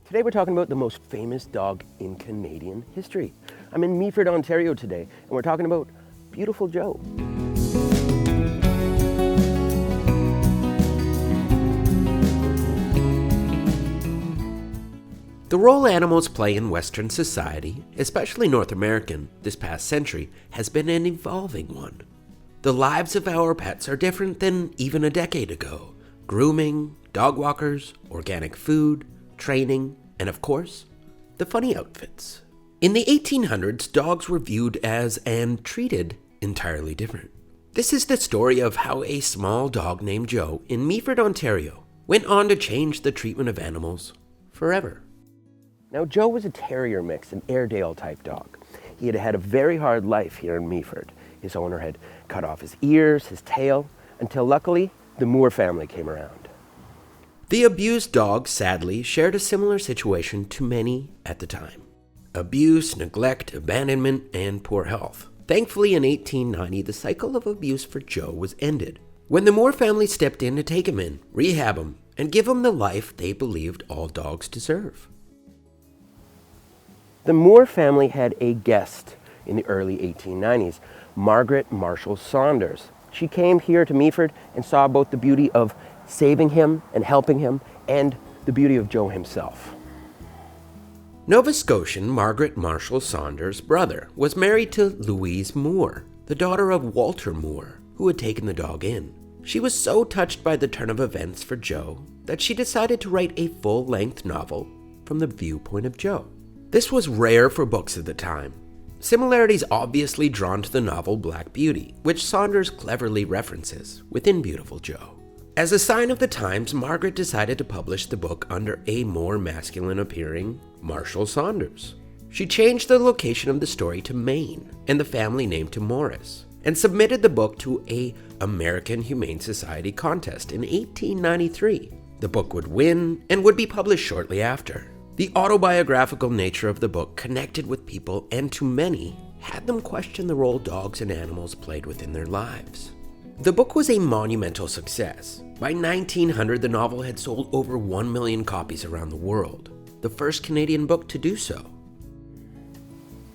Today we're talking about the most famous dog in Canadian history. I'm in Meaford, Ontario today, and we're talking about Beautiful Joe. The role animals play in Western society, especially North American, this past century, has been an evolving one. The lives of our pets are different than even a decade ago. Grooming, dog walkers, organic food, training, and of course, the funny outfits. In the 1800s, dogs were viewed as and treated entirely different. This is the story of how a small dog named Joe in Meaford, Ontario, went on to change the treatment of animals forever. Now, Joe was a terrier mix, an Airedale type dog. He had had a very hard life here in Meaford. His owner had cut off his ears, his tail, until luckily the Moore family came around. The abused dog, sadly, shared a similar situation to many at the time. Abuse, neglect, abandonment, and poor health. Thankfully, in 1890, the cycle of abuse for Joe was ended, when the Moore family stepped in to take him in, rehab him, and give him the life they believed all dogs deserve. The Moore family had a guest in the early 1890s, Margaret Marshall Saunders. She came here to Meaford and saw both the beauty of saving him and helping him, and the beauty of Joe himself. Nova Scotian Margaret Marshall Saunders' brother was married to Louise Moore, the daughter of Walter Moore, who had taken the dog in. She was so touched by the turn of events for Joe that she decided to write a full-length novel from the viewpoint of Joe. This was rare for books at the time. Similarities obviously drawn to the novel Black Beauty, which Saunders cleverly references within Beautiful Joe. As a sign of the times, Margaret decided to publish the book under a more masculine-appearing Marshall Saunders. She changed the location of the story to Maine and the family name to Morris, and submitted the book to a American Humane Society contest in 1893. The book would win and would be published shortly after. The autobiographical nature of the book connected with people, and to many, had them question the role dogs and animals played within their lives. The book was a monumental success. By 1900, the novel had sold over 1 million copies around the world, the first Canadian book to do so.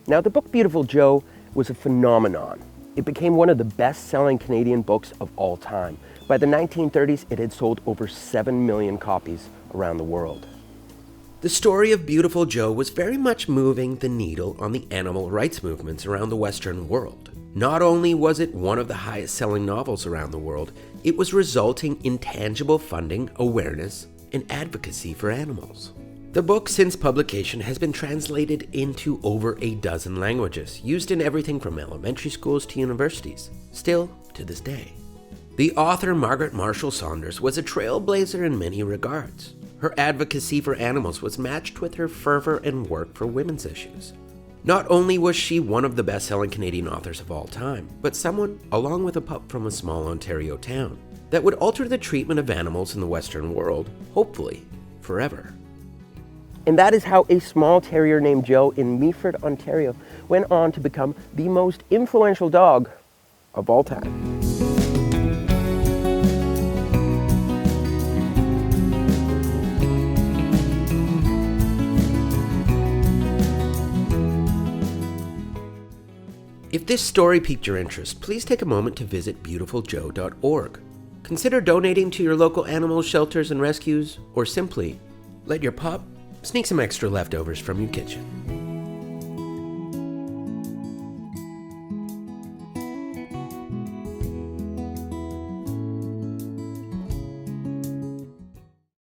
Now, the book Beautiful Joe was a phenomenon. It became one of the best-selling Canadian books of all time. By the 1930s, it had sold over 7 million copies around the world. The story of Beautiful Joe was very much moving the needle on the animal rights movements around the Western world. Not only was it one of the highest-selling novels around the world, it was resulting in tangible funding, awareness, and advocacy for animals. The book, since publication, has been translated into over a dozen languages, used in everything from elementary schools to universities, still to this day. The author, Margaret Marshall Saunders, was a trailblazer in many regards. Her advocacy for animals was matched with her fervor and work for women's issues. Not only was she one of the best-selling Canadian authors of all time, but someone, along with a pup from a small Ontario town, that would alter the treatment of animals in the Western world, hopefully, forever. And that is how a small terrier named Joe in Meaford, Ontario, went on to become the most influential dog of all time. If this story piqued your interest, please take a moment to visit beautifuljoe.org. Consider donating to your local animal shelters and rescues, or simply let your pup sneak some extra leftovers from your kitchen.